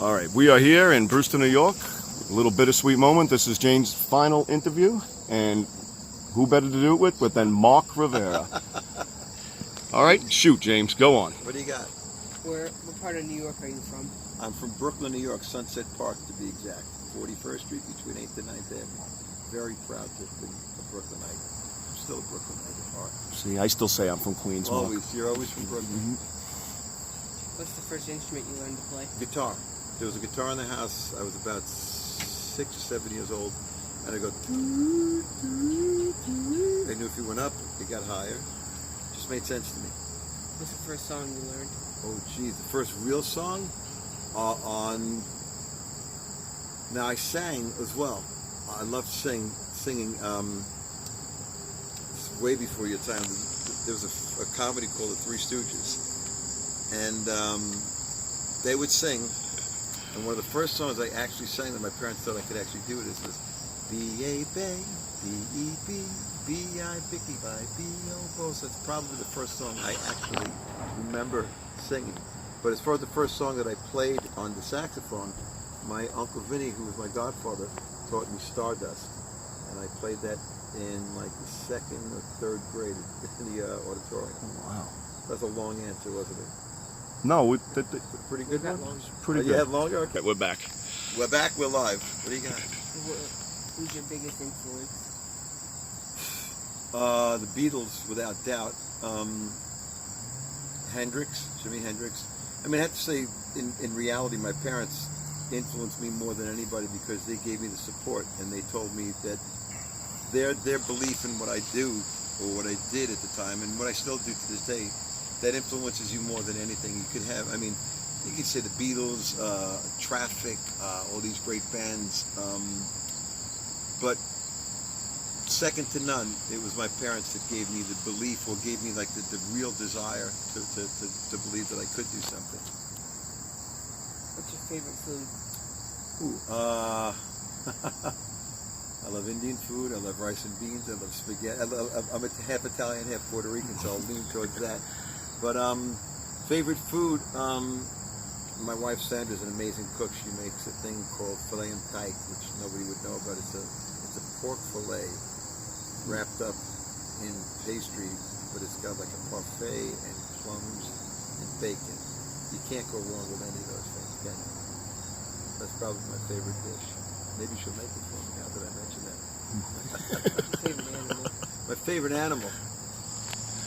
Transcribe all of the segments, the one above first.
All right, we are here in Brewster, New York. A little bittersweet moment. This is James' final interview, and who better to do it with than Mark Rivera? All right, shoot, James, go on. What do you got? What part of New York are you from? I'm from Brooklyn, New York, Sunset Park to be exact. 41st Street between 8th and 9th Avenue. Very proud to have been a Brooklynite. I'm still a Brooklynite at heart. See, I still say I'm from Queens, Mark. Always. You're always from Brooklyn. What's the first instrument you learned to play? Guitar. There was a guitar in the house. I was about 6 or 7 years old. And I go, doo, doo, doo. I knew if you went up, it got higher. Just made sense to me. What's the first song you learned? Oh, geez. The first real song Now, I sang as well. I loved singing. Way before your time. There was a comedy called The Three Stooges. And they would sing. And one of the first songs I actually sang that my parents thought I could actually do it was B-A-Bay, B-E-B, B-I-Bicky-By, B-O-Bo. So it's probably the first song I actually remember singing. But as far as the first song that I played on the saxophone, my Uncle Vinny, who was my godfather, taught me Stardust. And I played that in like the 2nd or 3rd grade in the auditorium. Oh, wow. That's a long answer, wasn't it? No, Pretty good one? pretty good. You had longer? Okay. Okay, we're back. We're back, we're live. What do you got? Who's your biggest influence? The Beatles, without doubt. Jimi Hendrix. I mean, I have to say, in reality, my parents influenced me more than anybody because they gave me the support and they told me that their belief in what I do or what I did at the time and what I still do to this day, that influences you more than anything you could have. I mean, you could say the Beatles, Traffic, all these great bands, but second to none, it was my parents that gave me the belief or gave me like the real desire to believe that I could do something. What's your favorite food? I love Indian food. I love rice and beans. I love spaghetti. I'm half Italian, half Puerto Rican, so I'll lean towards that. But favorite food, my wife Sandra's an amazing cook. She makes a thing called filet and tyke, which nobody would know about. It's a pork fillet wrapped up in pastry, but it's got like a parfait and plums and bacon. You can't go wrong with any of those things, can you? That's probably my favorite dish. Maybe she'll make it for me now that I mention that. Favorite animal? My favorite animal?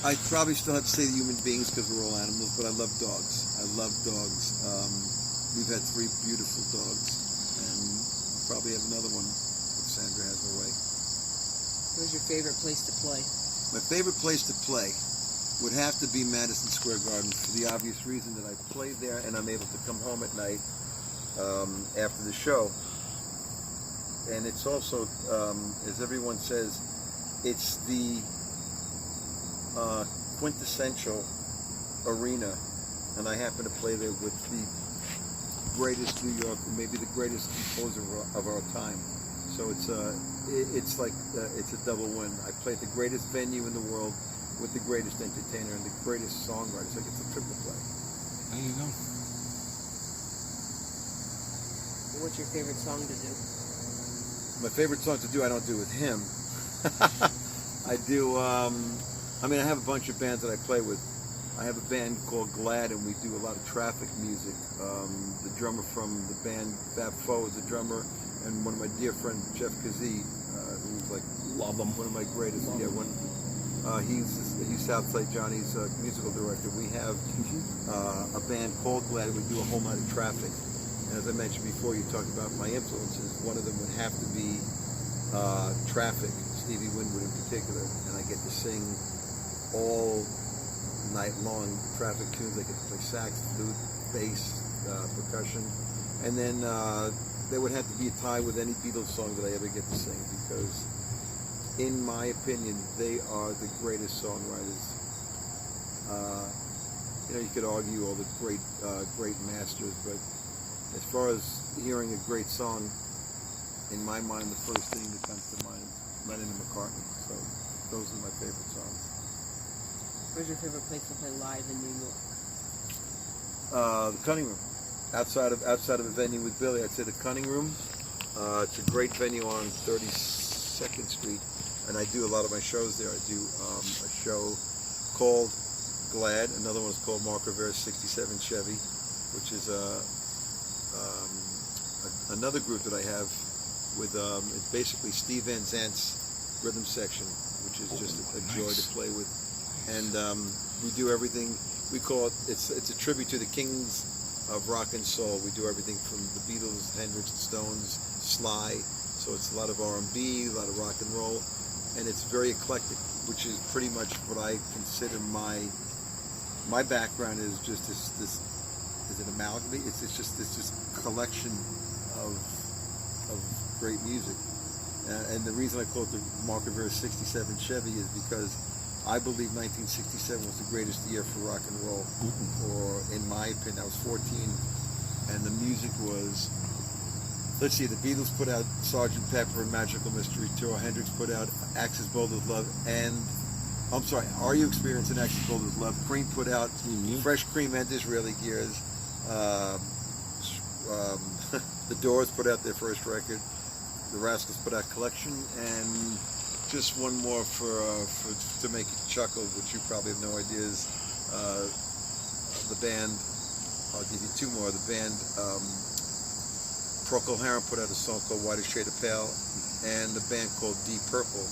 I probably still have to say the human beings because we're all animals, but I love dogs. I love dogs. We've had 3 beautiful dogs, and we'll probably have another one if Sandra has her way. Where's your favorite place to play? My favorite place to play would have to be Madison Square Garden for the obvious reason that I play there and I'm able to come home at night after the show. And it's also, as everyone says, it's the quintessential arena, and I happen to play there with the greatest New York, maybe the greatest composer of our time. So it's a double win. I play at the greatest venue in the world with the greatest entertainer and the greatest songwriter. So it's a triple play. There you go. What's your favorite song to do? My favorite song to do, I don't do with him. I do, I have a bunch of bands that I play with. I have a band called Glad, and we do a lot of Traffic music. The drummer from the band, Bab Foe, is a drummer, and one of my dear friends, Jeff Kazee, who's like Love him. one of my greatest. He's Southside Johnny's musical director. We have a band called Glad, and we do a whole lot of Traffic. And as I mentioned before, you talked about my influences. One of them would have to be Traffic, Stevie Winwood in particular, and I get to sing all night long Traffic tunes. I get to play sax, flute, bass, percussion, and then there would have to be a tie with any Beatles song that I ever get to sing because, in my opinion, they are the greatest songwriters. You could argue all the great masters, but as far as hearing a great song, in my mind, the first thing that comes to mind is Lennon and McCartney. So those are my favorite songs. Where's your favorite place to play live in New York? The Cutting Room. outside of a venue with Billy, I'd say the Cunning Room. It's a great venue on 32nd Street, and I do a lot of my shows there. I do a show called Glad. Another one is called Mark Rivera's '67 Chevy, which is another group that I have with it's basically Steve Van Zant's rhythm section, which is just a joy to play with. And we do everything. We call it. It's a tribute to the kings of rock and soul. We do everything from the Beatles, Hendrix, the Stones, Sly. So it's a lot of R&B, a lot of rock and roll, and it's very eclectic, which is pretty much what I consider my background is just this is it amalgamy? It's just a collection of great music. And the reason I call it the Mark Rivera '67 Chevy is because I believe 1967 was the greatest year for rock and roll. Or in my opinion, I was 14, and the music was. Let's see, the Beatles put out Sgt. Pepper and Magical Mystery Tour. Hendrix put out Axis Bold as Love, and I'm sorry, Are You Experiencing Axis Bold as Love? Cream put out Fresh Cream and Disraeli Gears. The Doors put out their first record. The Rascals put out Collection, and just one more to make you chuckle, which you probably have no idea is the band. I'll give you two more. The band. Procol Harum put out a song called Whiter Shade of Pale, and the band called Deep Purple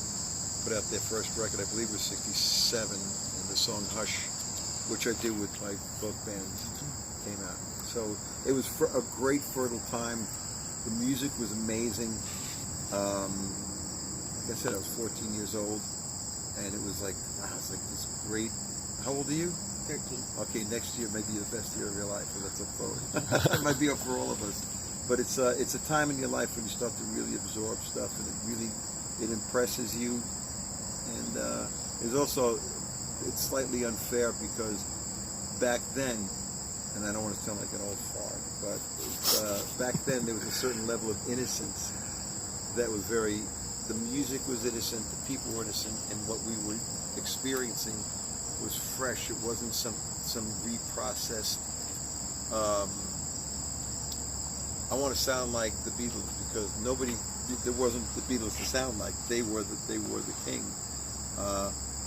put out their first record, I believe it was '67, and the song Hush, which I do with both bands, came out. So it was a great fertile time. The music was amazing. Like I said, I was 14 years old, and it was like, wow, it's like this great. How old are you? 13. Okay, next year may be the best year of your life, so that's up forward. It might be up for all of us. But it's a time in your life when you start to really absorb stuff, and it impresses you. And it's slightly unfair because back then, and I don't want to sound like an old fart, but back then there was a certain level of innocence that was the music was innocent, the people were innocent, and what we were experiencing was fresh. It wasn't some reprocessed. I want to sound like the Beatles because there wasn't the Beatles to sound like. They were the king.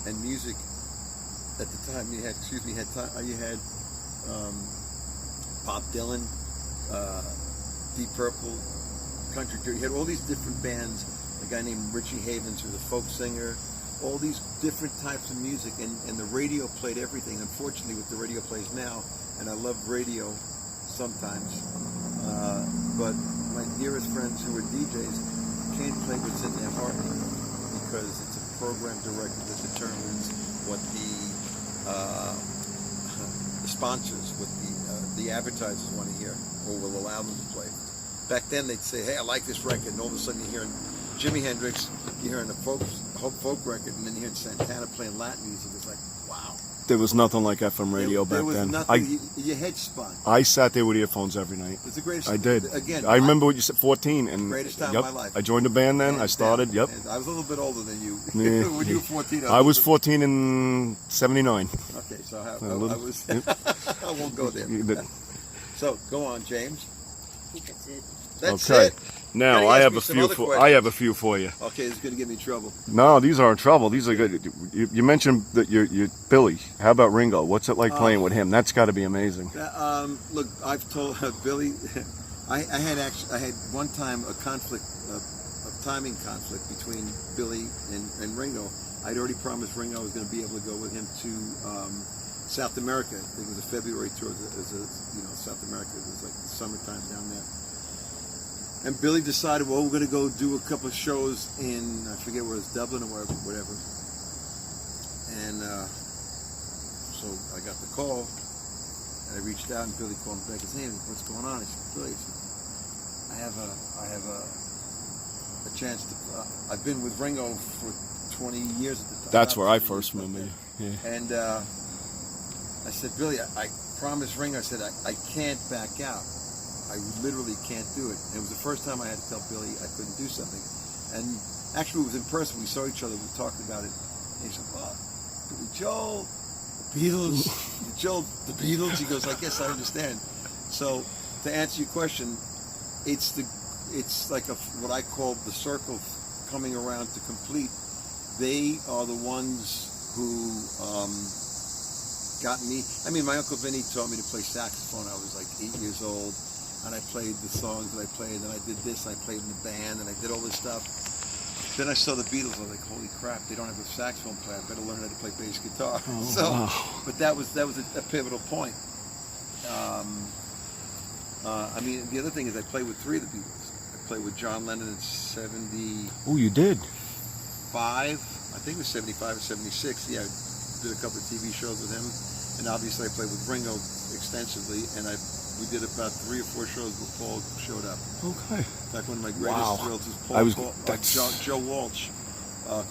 And music at the time you had Bob Dylan, Deep Purple, Country. You had all these different bands. A guy named Richie Havens, who was a folk singer. All these different types of music, and the radio played everything. Unfortunately, what the radio plays now, and I love radio sometimes. But my dearest friends who are DJs can't play what's in their heart because it's a program director that determines what the sponsors, what the advertisers want to hear or will allow them to play. Back then they'd say, hey, I like this record, and all of a sudden you're hearing Jimi Hendrix, you're hearing a folk record, and then you're hearing Santana playing Latin music. It's like, wow. There was nothing like FM radio back then. There was nothing. Your head spun. I sat there with earphones every night. It's the greatest. I did. Again, I remember what you said, 14, and greatest time yep, of my life. I joined a band then. I started. Yep. I was a little bit older than you. Yeah. When you were 14, I was 14 in '79. Okay, so I was. I won't go there. So go on, James. I think that's it. That's okay. it. Now Gotta I ask have me a some few. other questions. I have a few for you. Okay, this is going to get me in trouble. No, these aren't trouble. These are good. You mentioned that you're Billy. How about Ringo? What's it like playing with him? That's got to be amazing. Look, I've told Billy. I had one time a conflict, a timing conflict between Billy and Ringo. I'd already promised Ringo I was going to be able to go with him to South America. I think it was a February tour. South America. It was like the summertime down there. And Billy decided, well, we're going to go do a couple of shows in, I forget where it was, Dublin or whatever. And so I got the call, and I reached out, and Billy called me back and said, hey, what's going on? I said, Billy, I have a chance to, I've been with Ringo for 20 years at the time. That's where I first remember you. Yeah. And I said, Billy, I promised Ringo, I said, I can't back out. I literally can't do it. And it was the first time I had to tell Billy I couldn't do something. And actually, it was in person. We saw each other. We talked about it. And he said, well, Billy Joel, the Beatles. Joel, the Beatles. He goes, I guess I understand. So to answer your question, it's like what I call the circle coming around to complete. They are the ones who got me. I mean, my Uncle Vinny taught me to play saxophone. I was like 8 years old, and I played the songs that I played, and I did this, and I played in the band, and I did all this stuff. Then I saw the Beatles. I was like, holy crap, they don't have a saxophone player. I better learn how to play bass guitar. Wow. But that was a pivotal point. I mean, the other thing is I played with 3 of the Beatles. I played with John Lennon in 75. Oh, you did? I think it was 75 or 76. Yeah, I did a couple of TV shows with him. And obviously I played with Ringo extensively. And we did about 3 or 4 shows before Paul showed up. Okay. In fact, one of my greatest thrills is Joe Walsh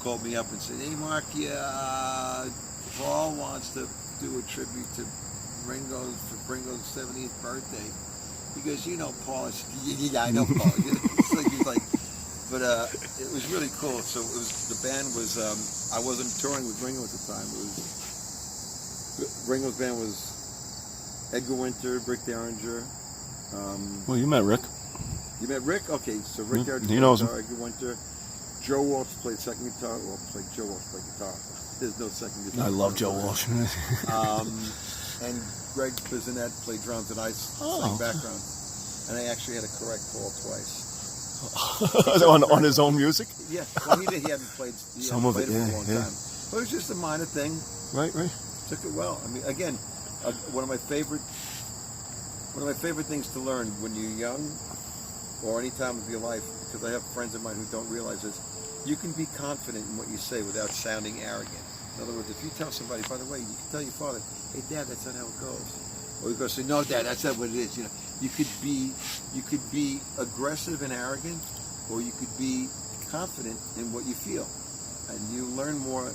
called me up and said, hey, Mark, Paul wants to do a tribute to Ringo's 70th birthday. He goes, you know Paul. I said, yeah, I know Paul. He's like, but it was really cool. So the band was, I wasn't touring with Ringo at the time. Ringo's band was Edgar Winter, Rick Derringer. Well, you met Rick. You met Rick? Okay, so Rick Derringer, he knows him. Edgar Winter. Joe Walsh played second guitar. Well, Joe Walsh played guitar. There's no second guitar. I love Joe Walsh. And Greg Bizinet played drums, and I sang background. And I actually had to correct Paul twice. on his own music? Yeah, well, he hadn't played. Some of it, for a long yeah. time. But it was just a minor thing. Right. Took it well. I mean, again, one of my favorite things to learn when you're young, or any time of your life, because I have friends of mine who don't realize this, you can be confident in what you say without sounding arrogant. In other words, if you tell somebody, by the way, you can tell your father, hey, Dad, that's not how it goes. Or you go say, no, Dad, that's not what it is. You know, you could be aggressive and arrogant, or you could be confident in what you feel, and you learn more.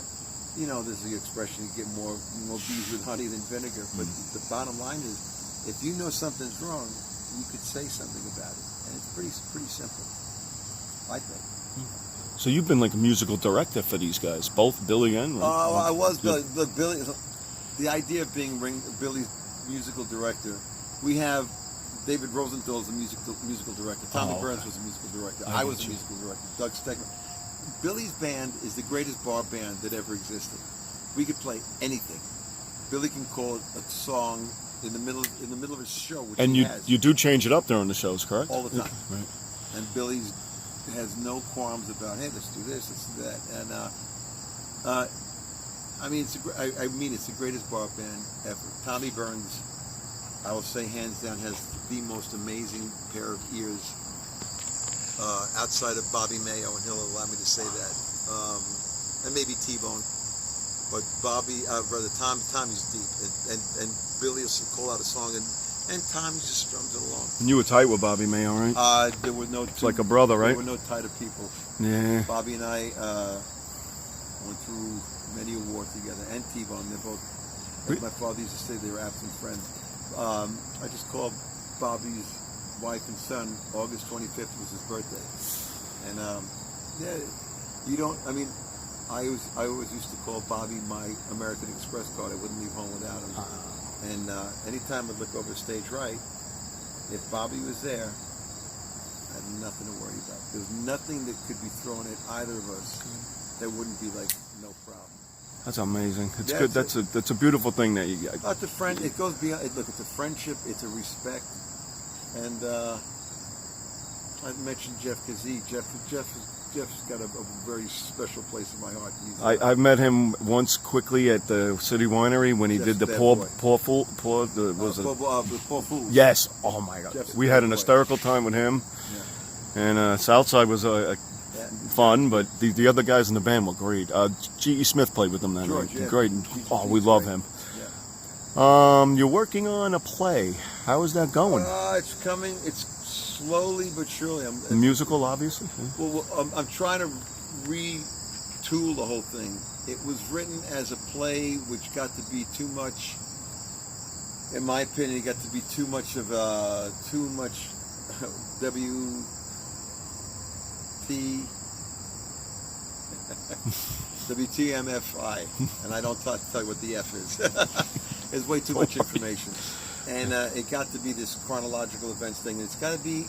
You know, there's the expression, you get more bees with honey than vinegar. But the bottom line is, if you know something's wrong, you could say something about it, and it's pretty simple, I think. So you've been like a musical director for these guys, both Billy and Ringo. I was, but Billy. The idea of being Billy's musical director, we have David Rosenthal is a musical director. Tommy Burns was a musical director. I was a musical director. Doug Stegman. Billy's band is the greatest bar band that ever existed. We could play anything. Billy can call it a song in the middle of his show, which and he you has do change it up during the shows, correct? all the time. Right. And Billy has no qualms about, hey, let's do this, let's do that. And I mean, it's the greatest bar band ever. Tommy Burns, I will say hands down, has the most amazing pair of ears outside of Bobby Mayo, and he'll allow me to say that, and maybe T-Bone. But Tommy's deep, and Billy will call out a song, and Tommy just strums it along. And you were tight with Bobby Mayo, right? There were no. It's like a brother, right? There were no tighter people. Yeah. Bobby and I went through many awards together, and T-Bone. They're both, as my father used to say, they were absent friends. I just called Bobby's wife and son. August 25th was his birthday, and you don't. I mean, I always used to call Bobby my American Express card. I wouldn't leave home without him. And anytime I'd look over stage right, if Bobby was there, I had nothing to worry about. There was nothing that could be thrown at either of us that wouldn't be like no problem. That's amazing. It's good. That's a beautiful thing that you got. It's a friend. It goes beyond. Look, it's a friendship. It's a respect. And I mentioned Jeff Kazee. Jeff's got a very special place in my heart. I met him once quickly at the City Winery when he did the Paul Fool. Paul Fool. Yes. Oh my God. We had an hysterical time with him. Yeah. And Southside was fun, but the other guys in the band were great. G.E. Smith played with them then. George, right? yeah. Great. Oh, we love him. Yeah. You're working on a play. How is that going? It's coming. It's slowly but surely. Musical, obviously. Yeah. Well, I'm trying to retool the whole thing. It was written as a play, which got to be too much. In my opinion, it got to be too much WTMFI, and I don't tell you what the F is. There's way too much information. And it got to be this chronological events thing. And it's got to be,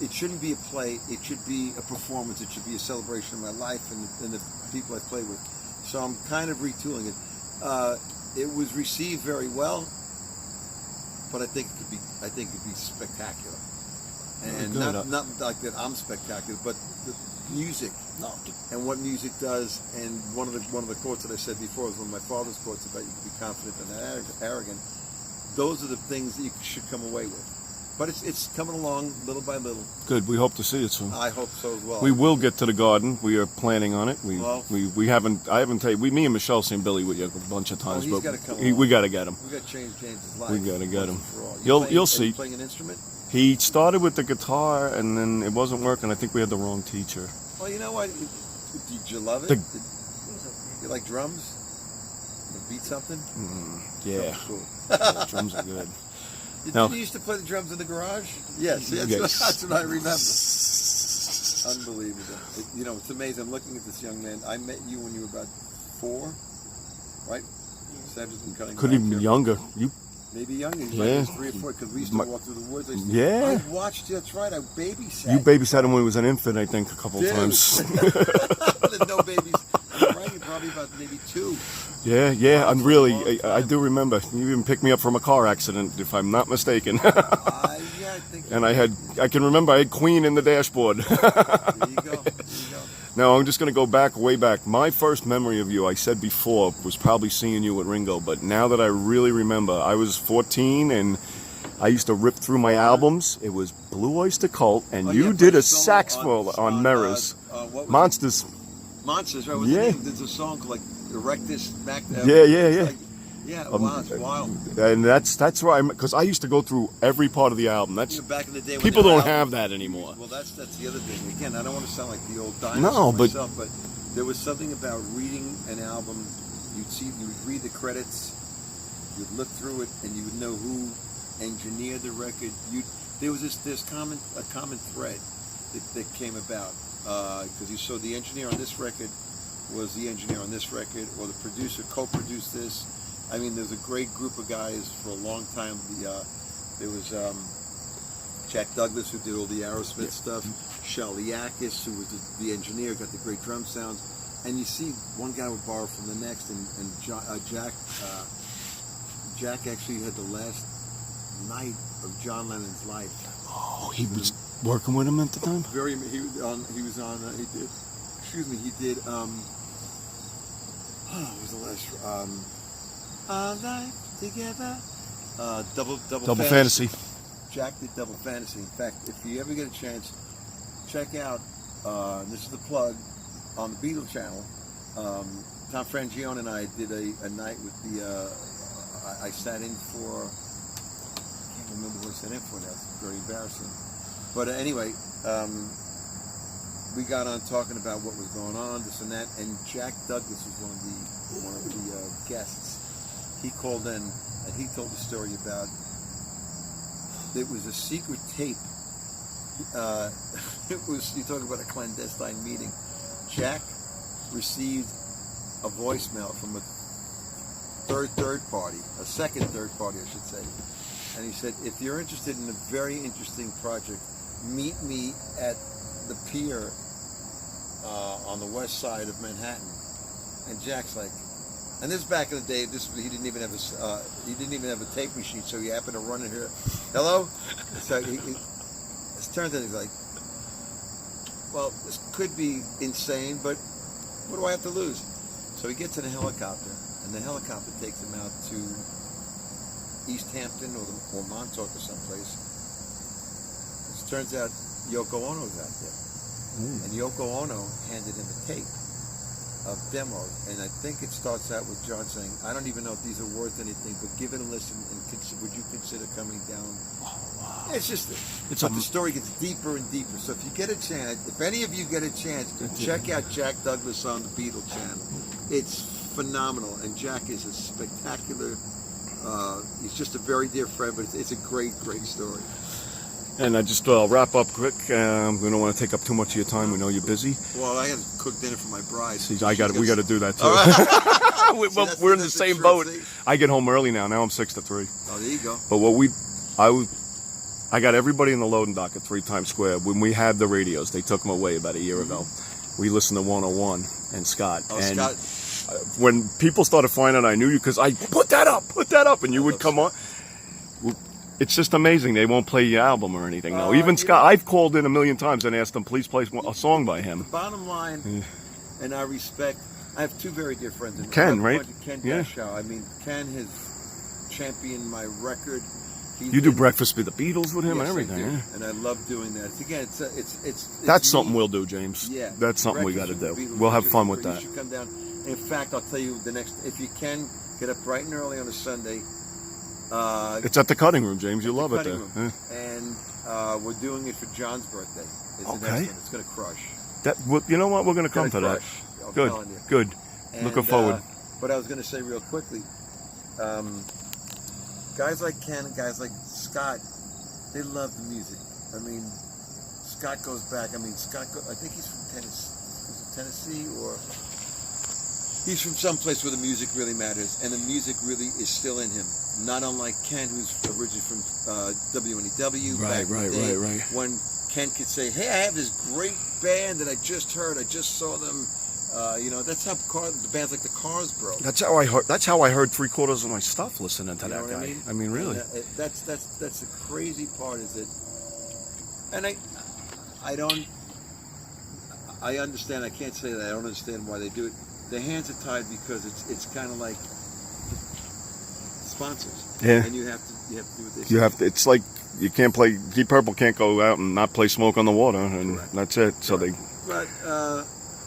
it shouldn't be a play. It should be a performance. It should be a celebration of my life and the people I play with. So I'm kind of retooling it. It was received very well, but I think it could be spectacular. And Good. not like that I'm spectacular, but the music and what music does. And one of the quotes that I said before was one of my father's quotes about you can be confident and arrogant. Those are the things that you should come away with. But it's coming along little by little. Good. We hope to see it soon. I hope so as well. We will get to the garden. We are planning on it. We haven't. I haven't taken. Me and Michelle seen Billy with you a bunch of times, he's but gotta come we got to get him. We got to change James's life. We got to get him. You'll You'll Are see. you playing an instrument? He started with the guitar, and then it wasn't working. I think we had the wrong teacher. Well, you know what? Did you love it? It was okay. You like drums? You beat something? Yeah. Cool. Yeah, drums are good. Did you used to play the drums in the garage? Yes, that's what I remember. Unbelievable. It's amazing. I'm looking at this young man. I met you when you were about 4, right? Sabra's been cutting. Could even be younger. You maybe younger. You Yeah. was 3 or 4 because we used to walk through the woods. Yeah. I watched you. That's right. I babysat. you babysat him when he was an infant, I think, a couple Dude. times. There's no babies. Right, you're probably about maybe 2. Yeah. I'm really. I do remember. You even picked me up from a car accident, if I'm not mistaken. Yeah, I think. And I can remember I had Queen in the dashboard. There you go. Now, I'm just going to go way back. My first memory of you, I said before, was probably seeing you at Ringo. But now that I really remember, I was 14 and I used to rip through my albums. It was Blue Oyster Cult, and you did a saxophone on Mirrors. Monsters. Monsters, right? Yeah. There's a song called like Erectus Back. Yeah. Wow, it's wild. And that's why, because I used to go through every part of the album. That's Back in the day, when people they were don't out- have that anymore. Well, that's the other thing. Again, I don't want to sound like the old dinosaur No, but- myself, but there was something about reading an album. You would read the credits, you'd look through it, and you would know who engineered the record. There was a common thread that came about because you saw the engineer on this record was the engineer on this record, or the producer co-produced this. I mean, there's a great group of guys for a long time. There was Jack Douglas, who did all the Aerosmith stuff. Shaliakis, who was the engineer, got the great drum sounds. And you see, one guy would borrow from the next, and Jack actually had the last night of John Lennon's life. Oh, he was working with him at the time? What was the last? Our life together. Double Fantasy. Jack did Double Fantasy. In fact, if you ever get a chance, check out, this is the plug, on the Beatle channel. Tom Frangione and I did a night with I sat in for, I can't remember what I sat in for now, it's very embarrassing. But anyway, we got on talking about what was going on, this and that, and Jack Douglas was one of the guests. He called in and he told the story about, it was a secret tape. You talk about a clandestine meeting. Jack received a voicemail from a second third party, I should say. And he said, if you're interested in a very interesting project, meet me at the pier on the west side of Manhattan. And Jack's like, and this is back in the day. He didn't even have a tape machine, so he happened to run in here. Hello. So it turns out he's like, well, this could be insane, but what do I have to lose? So he gets in a helicopter, and the helicopter takes him out to East Hampton or Montauk or someplace. It turns out Yoko Ono's out there. And Yoko Ono handed him a tape of demos, and I think it starts out with John saying, I don't even know if these are worth anything, but give it a listen, and would you consider coming down? Oh, wow. It's just, but the story gets deeper and deeper. So if you get a chance, if any of you get a chance, check out Jack Douglas on the Beatle channel. It's phenomenal, and Jack is a spectacular, he's just a very dear friend, but it's a great, great story. And I just wrap up quick. We don't want to take up too much of your time. We know you're busy. Well, I had to cook dinner for my bride. See, we got to do that too. All right. We're in the That's same truth, boat. see? I get home early now. Now I'm 6 to 3. Oh, there you go. But I got everybody in the loading dock at 3 Times Square. When we had the radios, they took them away about a year ago. We listened to 101 and Scott. Oh, and Scott. when people started finding out I knew you, because I put that up, and you would come on. It's just amazing. They won't play your album or anything. No, even Scott. I've called in a million times and asked them, please play a song by him. The bottom line, and I respect. I have 2 very dear friends. Ken, right? Ken Yeah. Dashow. I mean, Ken has championed my record. You do breakfast with the Beatles with him and Yes, I everything. do. Yeah. And I love doing that. Again, it's That's something we'll do, James. Yeah, That's something we got to Breakfast do. with the Beatles, We'll have you fun should- with that. You should come down. In fact, I'll tell you if you can, get up bright and early on a Sunday. It's at the Cutting Room, James. You love it Cutting there. Room. And we're doing it for John's birthday. It's the next Okay. one. It's going to crush. You know what? We're going to come to Gonna that. crush. I'm Good, telling you. good. And, Looking forward. But I was going to say real quickly, guys like Ken and guys like Scott, they love the music. I mean, Scott goes back. I mean, I think he's from Tennessee, or he's from someplace where the music really matters, and the music really is still in him. Not unlike Ken, who's originally from WNEW. Right. When Ken could say, "Hey, I have this great band that I just heard. I just saw them." That's how the bands like the Cars, bro. That's how I heard. That's how I heard 3/4 of my stuff listening to You know that what guy. I mean? Really. And, that's the crazy part is that, and I understand. I can't say that I don't understand why they do it. Their hands are tied because it's kind of like sponsors. Yeah. And you have to do what they say. You have to. It's like you can't play. Deep Purple can't go out and not play Smoke on the Water, and Correct. that's it. So they. But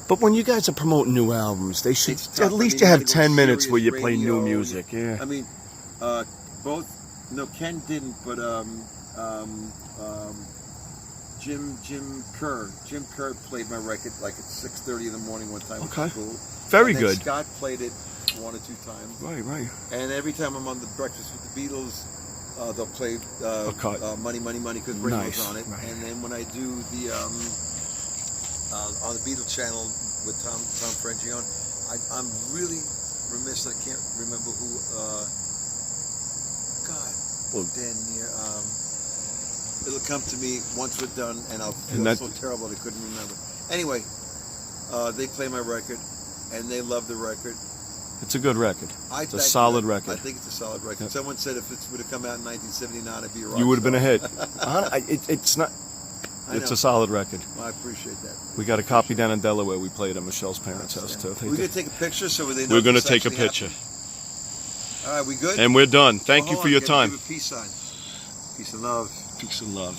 But when you guys are promoting new albums, they should it's tough. at least I mean, you have gotta go 10 minutes where you serious play new radio. music. Yeah. I mean, Ken didn't, but Jim Kerr played my record like at 6:30 in the morning one time. Okay. Which was cool. Very And then good. Scott played it 1 or 2 times. Right. And every time I'm on the Breakfast with the Beatles, they'll play cut. Money, Money, Money, because Ringo's Nice, on it. right. And then when I do the on the Beatles channel with Tom Frangione, I'm really remiss. I can't remember who. Well, Dan near. It'll come to me once we're done, and I'll feel And so terrible I couldn't remember. Anyway, they play my record, and they love the record. it's a good record. It's a Thank solid you. record. I think it's a solid record. Yep. Someone said if it would have come out in 1979, it'd be a rock You would have been a star. hit. It's not. I It's know. a solid record. Well, I appreciate that. We got a copy down in Delaware. We played at Michelle's parents' house too. We're going to take a picture so they know We're going to this take a actually picture, happened. All right, we good? and we're done. Thank Well, you hold for on, your give time. a peace sign. Peace and love. Peace and love.